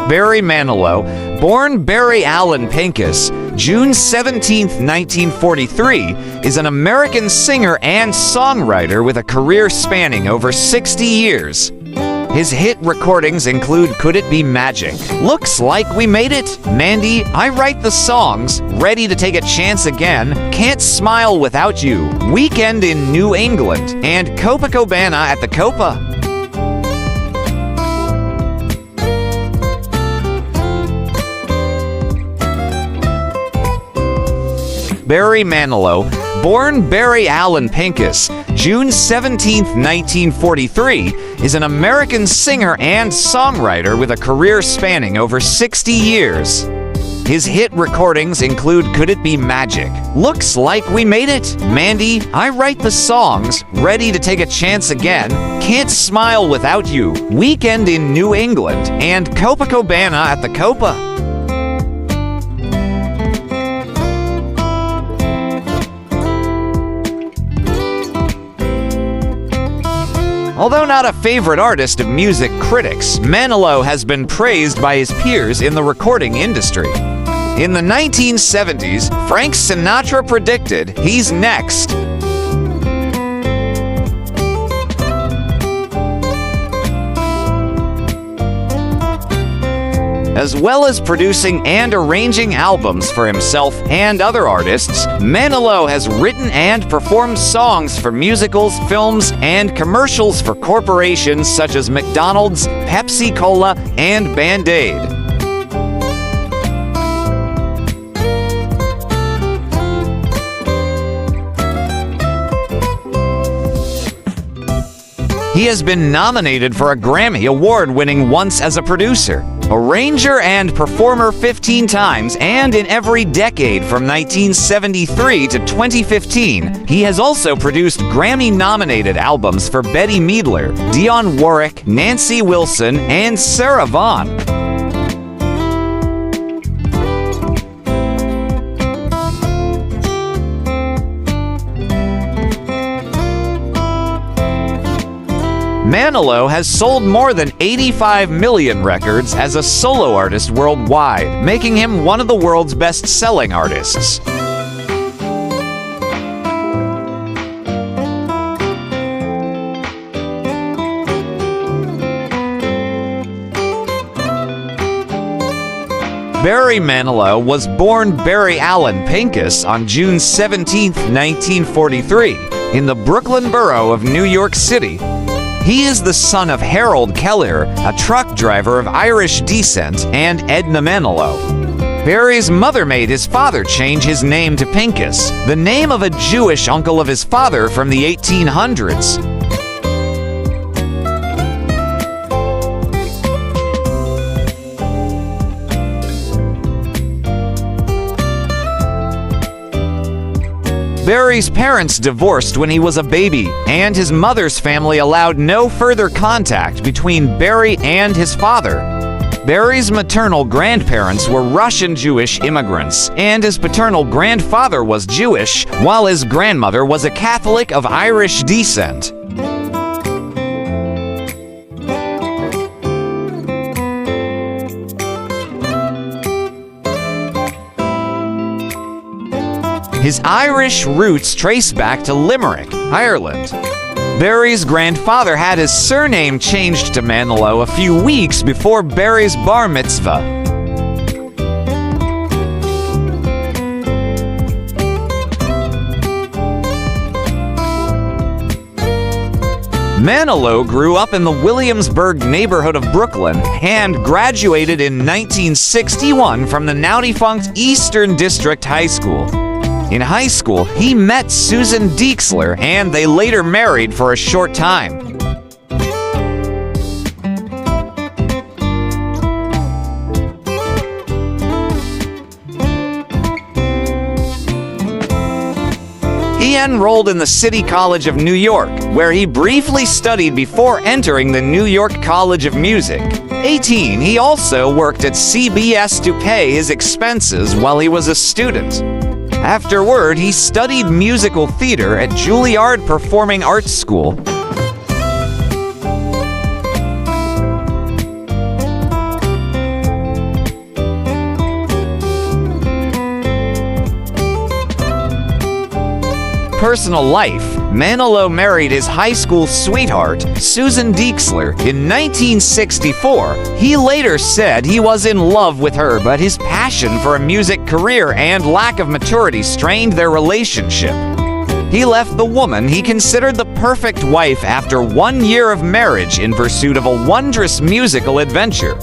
Barry Manilow, born Barry Allen Pincus, June 17, 1943, is an American singer and songwriter with a career spanning over 60 years. His hit recordings include Could It Be Magic, Looks Like We Made It, Mandy, I Write the Songs, Ready to Take a Chance Again, Can't Smile Without You, Weekend in New England, and Copacabana at the Copa. Barry Manilow, born Barry Allen Pincus, June 17, 1943, is an American singer and songwriter with a career spanning over 60 years. His hit recordings include Could It Be Magic, Looks Like We Made It, Mandy, I Write the Songs, Ready to Take a Chance Again, Can't Smile Without You, Weekend in New England, and Copacabana at the Copa. Although not a favorite artist of music critics, Manilow has been praised by his peers in the recording industry. In the 1970s, Frank Sinatra predicted, "He's next." As well as producing and arranging albums for himself and other artists, Manilow has written and performed songs for musicals, films, and commercials for corporations such as McDonald's, Pepsi-Cola, and Band-Aid. He has been nominated for a Grammy Award, winning once as a producer, arranger, and performer 15 times, and in every decade from 1973 to 2015. He has also produced Grammy-nominated albums for Betty Midler, Dionne Warwick, Nancy Wilson, and Sarah Vaughan. Manilow has sold more than 85 million records as a solo artist worldwide, making him one of the world's best-selling artists. Barry Manilow was born Barry Allen Pincus on June 17, 1943, in the Brooklyn borough of New York City. He is the son of Harold Keller, a truck driver of Irish descent, and Edna Manilow. Barry's mother made his father change his name to Pincus, the name of a Jewish uncle of his father from the 1800s. Barry's parents divorced when he was a baby, and his mother's family allowed no further contact between Barry and his father. Barry's maternal grandparents were Russian Jewish immigrants, and his paternal grandfather was Jewish, while his grandmother was a Catholic of Irish descent. His Irish roots trace back to Limerick, Ireland. Barry's grandfather had his surname changed to Manilow a few weeks before Barry's bar mitzvah. Manilow grew up in the Williamsburg neighborhood of Brooklyn and graduated in 1961 from the now-defunct Eastern District High School. In high school, he met Susan Deixler, and they later married for a short time. He enrolled in the City College of New York, where he briefly studied before entering the New York College of Music. 18, he also worked at CBS to pay his expenses while he was a student. Afterward, he studied musical theater at Juilliard Performing Arts School. personal life, Manilow married his high school sweetheart, Susan Deixler, in 1964. He later said he was in love with her, but his passion for a music career and lack of maturity strained their relationship. He left the woman he considered the perfect wife after 1 year of marriage in pursuit of a wondrous musical adventure.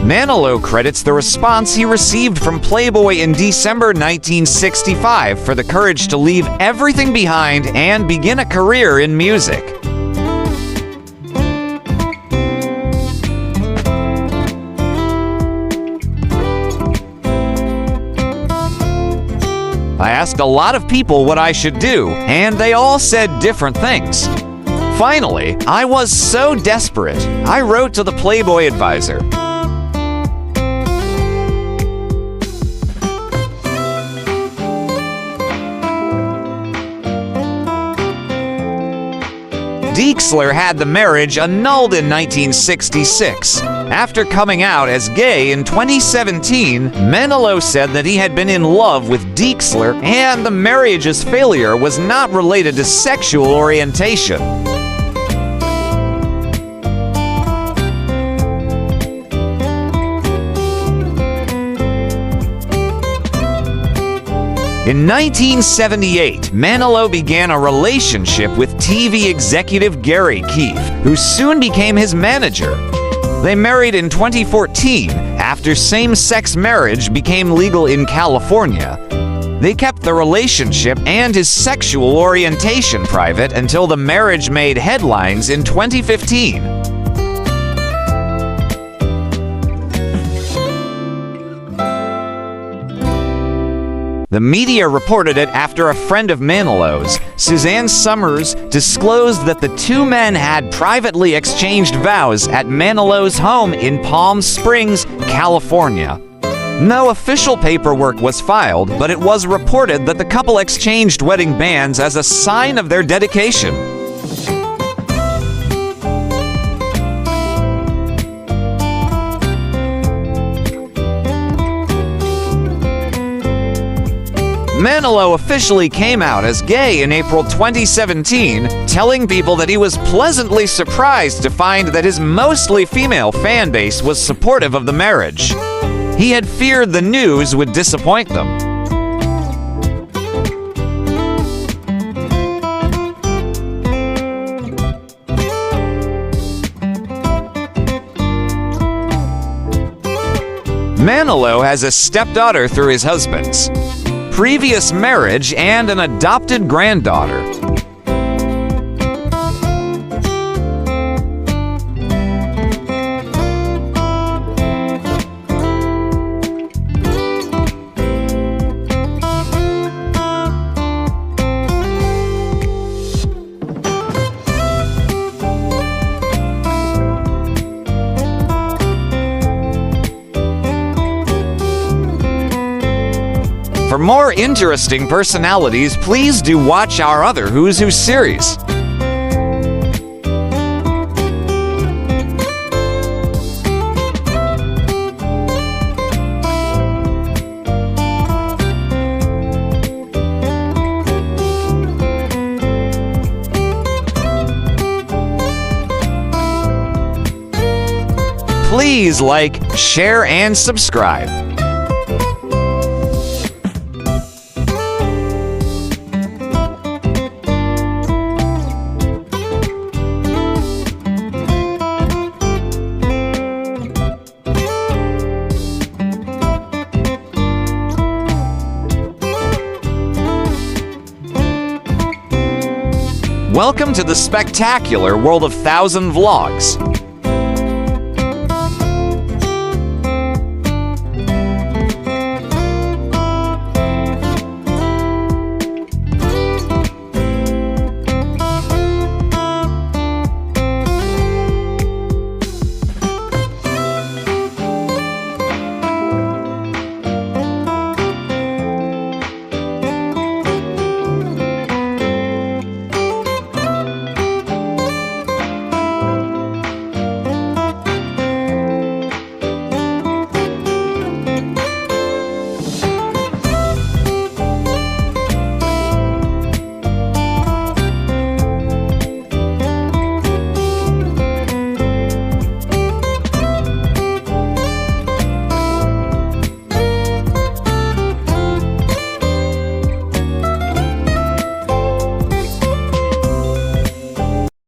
Manilow credits the response he received from Playboy in December 1965 for the courage to leave everything behind and begin a career in music. I asked a lot of people what I should do, and they all said different things. Finally, I was so desperate, I wrote to the Playboy advisor. Deixler had the marriage annulled in 1966. After coming out as gay in 2017, Manilow said that he had been in love with Deixler and the marriage's failure was not related to sexual orientation. In 1978, Manilow began a relationship with TV executive Gary Keefe, who soon became his manager. They married in 2014 after same-sex marriage became legal in California. They kept the relationship and his sexual orientation private until the marriage made headlines in 2015. The media reported it after a friend of Manilow's, Suzanne Summers, disclosed that the two men had privately exchanged vows at Manilow's home in Palm Springs, California. No official paperwork was filed, but it was reported that the couple exchanged wedding bands as a sign of their dedication. Manilow officially came out as gay in April 2017, telling people that he was pleasantly surprised to find that his mostly female fan base was supportive of the marriage. He had feared the news would disappoint them. Manilow has a stepdaughter through his husband's previous marriage and an adopted granddaughter. For more interesting personalities, please do watch our other Who's Who series. Please like, share, and subscribe. Welcome to the spectacular world of 1,000 vlogs.